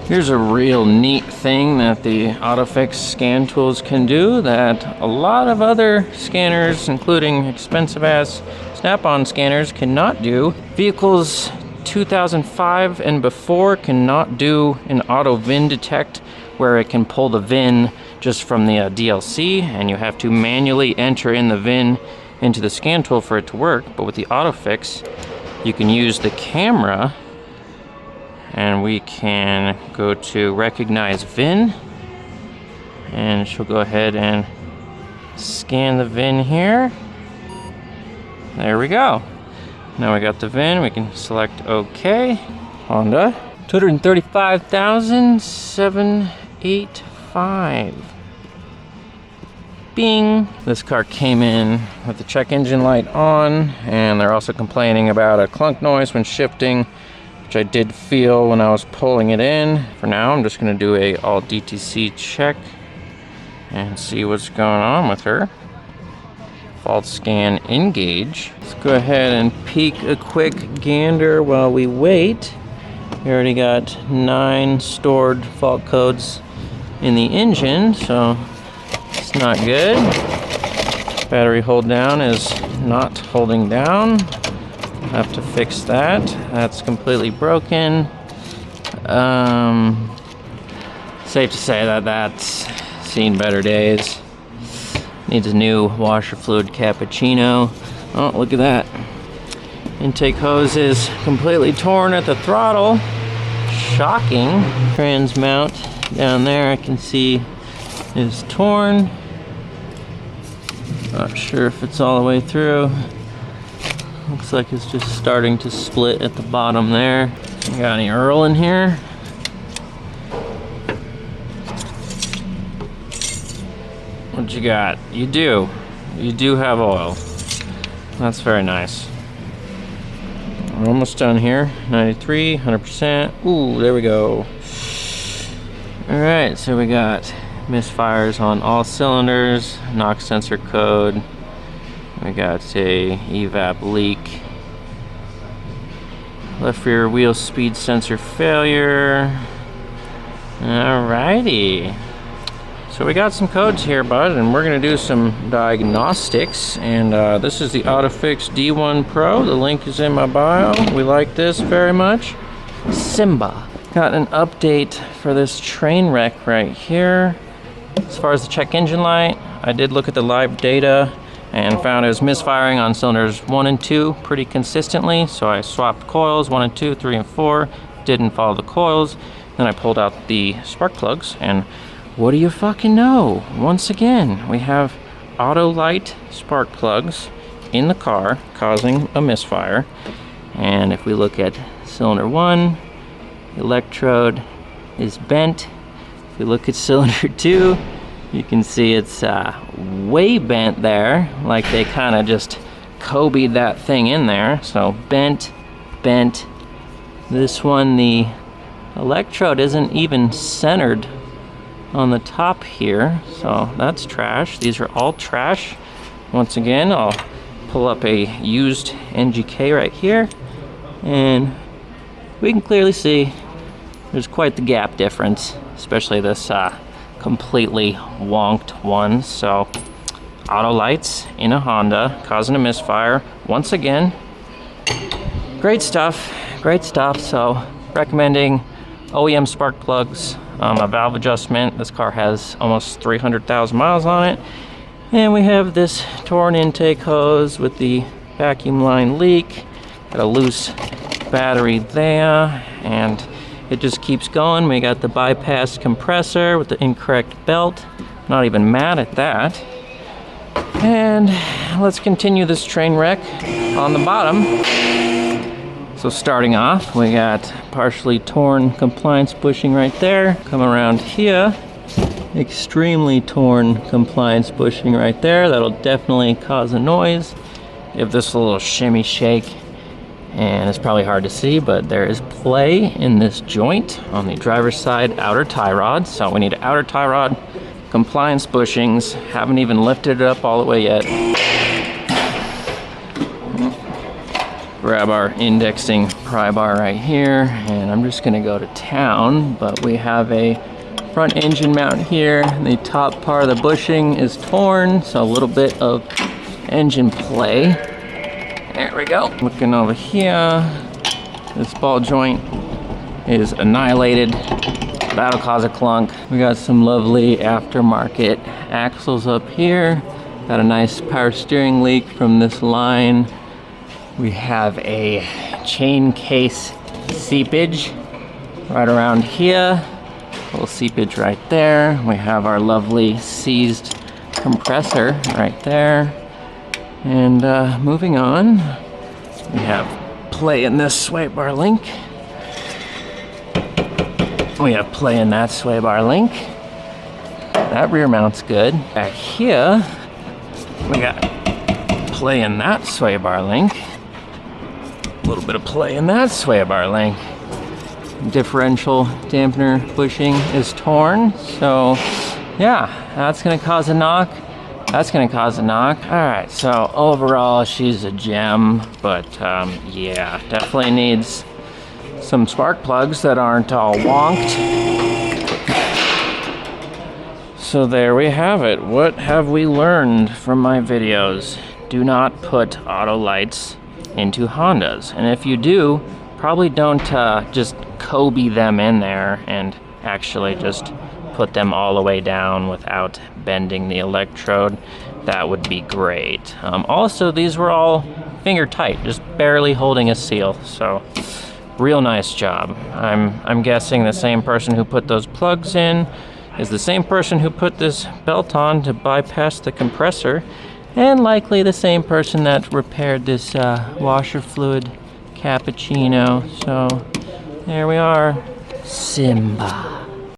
Here's a real neat thing that the AutoFix scan tools can do that a lot of other scanners, including expensive-ass Snap-on scanners, cannot do. Vehicles 2005 and before cannot do an auto VIN detect, where it can pull the VIN just from the DLC, and you have to manually enter in the VIN into the scan tool for it to work. But with the AutoFix, you can use the camera, and we can go to recognize VIN, and she'll go ahead and scan the VIN here. There we go. Now we got the VIN, we can select OK. Honda, 235,785. Bing. This car came in with the check engine light on, and they're also complaining about a clunk noise when shifting, which I did feel when I was pulling it in. For now, I'm just gonna do a all DTC check and see what's going on with her. Fault scan engage. Let's go ahead and peek a quick gander while we wait. We already got 9 stored fault codes in the engine, so it's not good. Battery hold down is not holding down. Have to fix that. That's completely broken. Safe to say that that's seen better days. Needs a new washer fluid cappuccino. Oh, look at that. Intake hose is completely torn at the throttle. Shocking. Trans mount down there I can see is torn. Not sure if it's all the way through. Looks like it's just starting to split at the bottom there. You got any Earl in here? What you got? You do. You do have oil. That's very nice. We're almost done here. 93, 100%. Ooh, there we go. Alright, so we got misfires on all cylinders, NOx sensor code. We got a evap leak. Left rear wheel speed sensor failure. Alrighty. So we got some codes here, bud, and we're gonna do some diagnostics. And this is the AutoFix D1 Pro. The link is in my bio. We like this very much. Simba. Got an update for this train wreck right here. As far as the check engine light, I did look at the live data and found it was misfiring on cylinders 1 and 2 pretty consistently. So I swapped coils 1 and 2, 3 and 4, didn't follow the coils. Then I pulled out the spark plugs, and what do you fucking know? Once again, we have auto light spark plugs in the car causing a misfire. And if we look at cylinder 1, the electrode is bent. If we look at cylinder 2, you can see it's way bent there, like they kind of just Kobe'd that thing in there. So bent, bent. This one, the electrode isn't even centered on the top here, so that's trash. These are all trash. Once again, I'll pull up a used NGK right here, and we can clearly see there's quite the gap difference, especially this completely wonked one. So auto lights in a Honda causing a misfire once again. Great stuff, great stuff. So recommending OEM spark plugs, a valve adjustment. This car has almost 300,000 miles on it. And we have this torn intake hose with the vacuum line leak. Got a loose battery there, and it just keeps going. We got the bypass compressor with the incorrect belt. Not even mad at that. And let's continue this train wreck on the bottom. So starting off, we got partially torn compliance bushing right there. Come around here, extremely torn compliance bushing right there. That'll definitely cause a noise. Give this a little shimmy shake, and it's probably hard to see, but there is play in this joint on the driver's side outer tie rod. So we need outer tie rod, compliance bushings. Haven't even lifted it up all the way yet. grab our indexing pry bar right here, and I'm just gonna go to town, but we have a front engine mount here. The top part of the bushing is torn, so a little bit of engine play. There we go. Looking over here, this ball joint is annihilated. That'll cause a clunk. We got some lovely aftermarket axles up here. Got a nice power steering leak from this line. We have a chain case seepage right around here. Little seepage right there. We have our lovely seized compressor right there. And moving on, we have play in this sway bar link. We have play in that sway bar link. That rear mount's good. Back here, we got play in that sway bar link. A little bit of play in that sway bar link. Differential dampener bushing is torn, so yeah, that's gonna cause a knock. That's gonna cause a knock. All right, so overall, she's a gem, but yeah, definitely needs some spark plugs that aren't all wonked. So there we have it. What have we learned from my videos? Do not put auto lights into Hondas, and if you do, probably don't just Kobe them in there and actually just put them all the way down without bending the electrode. That would be great. Also, these were all finger tight, just barely holding a seal, so real nice job. I'm guessing the same person who put those plugs in is the same person who put this belt on to bypass the compressor, and likely the same person that repaired this washer fluid cappuccino. So there we are. Simba.